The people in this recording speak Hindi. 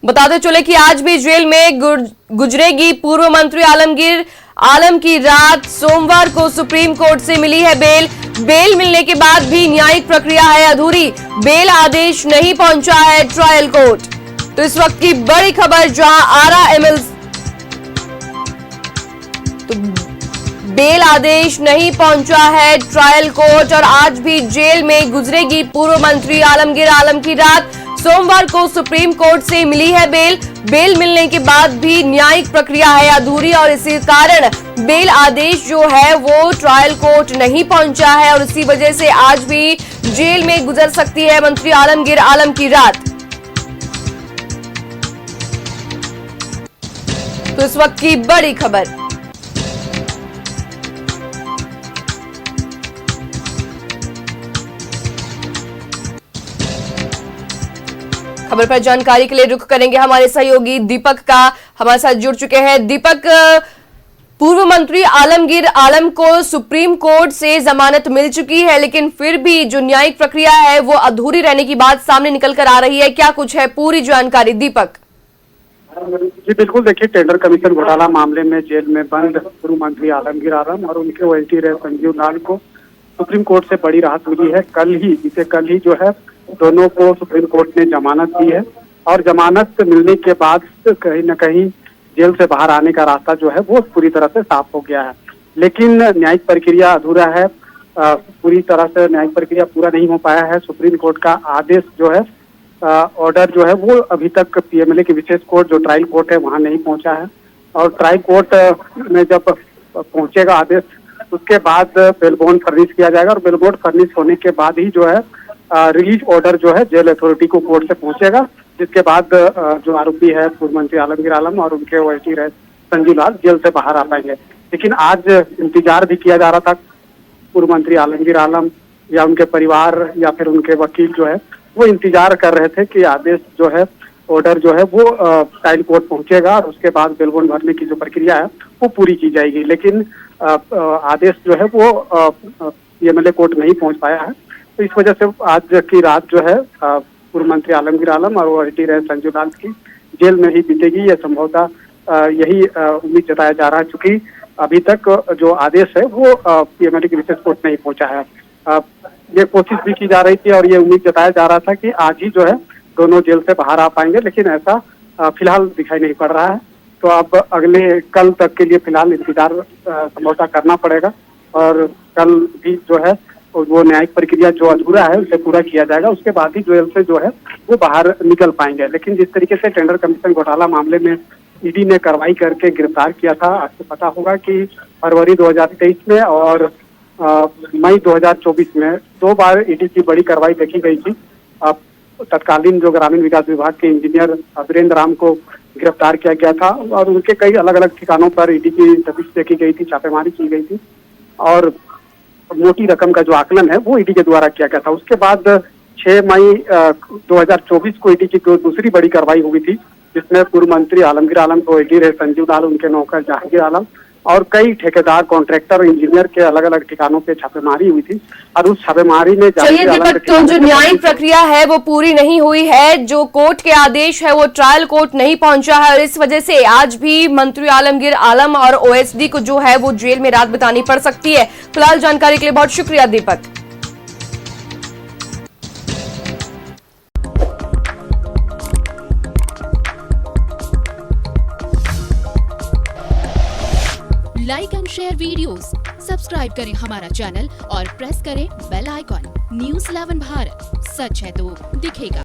बताते चले कि आज भी जेल में गुजरेगी पूर्व मंत्री आलमगीर आलम की रात। सोमवार को सुप्रीम कोर्ट से मिली है बेल मिलने के बाद भी न्यायिक प्रक्रिया है अधूरी। बेल आदेश नहीं पहुंचा है ट्रायल कोर्ट। तो इस वक्त की बड़ी खबर, जहां आरा एमएलसी बेल आदेश नहीं पहुंचा है ट्रायल कोर्ट और आज भी जेल में गुजरेगी पूर्व मंत्री आलमगीर आलम की रात। सोमवार को सुप्रीम कोर्ट से मिली है बेल मिलने के बाद भी न्यायिक प्रक्रिया है अधूरी और इसी कारण बेल आदेश जो है वो ट्रायल कोर्ट नहीं पहुंचा है और इसी वजह से आज भी जेल में गुजर सकती है मंत्री आलमगीर आलम की रात। तो इस वक्त की बड़ी खबर, खबर पर जानकारी के लिए रुख करेंगे हमारे सहयोगी दीपक का, हमारे साथ जुड़ चुके हैं। दीपक, पूर्व मंत्री आलमगीर आलम को सुप्रीम कोर्ट से जमानत मिल चुकी है, लेकिन फिर भी जो न्यायिक प्रक्रिया है वो अधूरी रहने की बात सामने निकल कर आ रही है। क्या कुछ है पूरी जानकारी दीपक? जी बिल्कुल, देखिए, टेंडर कमीशन घोटाला मामले में जेल में बंद पूर्व मंत्री आलमगीर आलम और उनके ओएसडी रहे संजीव लाल को सुप्रीम कोर्ट से बड़ी राहत मिली है। कल ही जो है दोनों को सुप्रीम कोर्ट ने जमानत दी है और जमानत मिलने के बाद कहीं न कहीं जेल से बाहर आने का रास्ता जो है वो पूरी तरह से साफ हो गया है। लेकिन न्यायिक प्रक्रिया अधूरा है, पूरी तरह से न्यायिक प्रक्रिया पूरा नहीं हो पाया है। सुप्रीम कोर्ट का आदेश जो है, ऑर्डर जो है वो अभी तक पीएमएलए की विशेष कोर्ट जो ट्रायल कोर्ट है वहाँ नहीं पहुँचा है और ट्रायल कोर्ट में जब पहुँचेगा आदेश उसके बाद बेल बॉन्ड फर्निश किया जाएगा और बेल बॉन्ड फर्निश होने के बाद ही जो है रिलीज ऑर्डर जो है जेल अथॉरिटी को कोर्ट से पहुंचेगा, जिसके बाद जो आरोपी है पूर्व मंत्री आलमगीर आलम और उनके ओएसडी रहे संजीव लाल जेल से बाहर आ पाएंगे। लेकिन आज इंतजार भी किया जा रहा था, पूर्व मंत्री आलमगीर आलम या उनके परिवार या फिर उनके वकील जो है वो इंतजार कर रहे थे कि आदेश जो है, ऑर्डर जो है वो ट्रायल कोर्ट पहुंचेगा और उसके बाद बेल बॉन्ड भरने की जो प्रक्रिया है वो पूरी की जाएगी। लेकिन आदेश जो है वो पीएमएलए कोर्ट नहीं पहुंच पाया है, तो इस वजह से आज की रात जो है पूर्व मंत्री आलमगीर आलम और ओएसडी रहे संजीव लाल की जेल में ही बीतेगी। यह संभवतः यही उम्मीद जताया जा रहा है, चूंकि अभी तक जो आदेश है वो पीएमएलए की विशेष कोर्ट नहीं पहुंचा है। ये कोशिश भी की जा रही थी और ये उम्मीद जताया जा रहा था कि आज ही जो है दोनों जेल से बाहर आ पाएंगे, लेकिन ऐसा फिलहाल दिखाई नहीं पड़ रहा है। तो अब अगले कल तक के लिए फिलहाल इंतजार संभवतः करना पड़ेगा और कल भी जो है वो न्यायिक प्रक्रिया जो अधूरा है उसे पूरा किया जाएगा, उसके बाद ही जेल से जो है वो बाहर निकल पाएंगे। लेकिन जिस तरीके से टेंडर कमीशन घोटाला मामले में ईडी ने कार्रवाई करके गिरफ्तार किया था, आपको पता होगा कि फरवरी 2023 में और मई 2024 में 2 बार ईडी की बड़ी कार्रवाई देखी गई थी। तत्कालीन जो ग्रामीण विकास विभाग के इंजीनियर वीरेंद्र राम को गिरफ्तार किया गया था और उनके कई अलग अलग ठिकानों पर ईडी की दबिश देखी गई थी, छापेमारी की गई थी और मोटी रकम का जो आकलन है वो ईडी के द्वारा किया गया था। उसके बाद 6 मई 2024 को ईडी की दूसरी बड़ी कार्रवाई हुई थी, जिसमें पूर्व मंत्री आलमगीर आलम को ओएसडी रहे संजीव लाल, उनके नौकर जहांगीर आलम और कई ठेकेदार, कॉन्ट्रैक्टर, इंजीनियर के अलग अलग ठिकानों पे छापेमारी हुई थी और उस छापेमारी में तो जो न्यायिक प्रक्रिया है वो पूरी नहीं हुई है, जो कोर्ट के आदेश है वो ट्रायल कोर्ट नहीं पहुंचा है और इस वजह से आज भी मंत्री आलमगीर आलम और ओएसडी को जो है वो जेल में रात बितानी पड़ सकती है। फिलहाल जानकारी के लिए बहुत शुक्रिया Deepak. Like and share videos, subscribe करें हमारा चैनल और प्रेस करें बेल आइकॉन। न्यूज़ 11 भारत, सच है तो दिखेगा।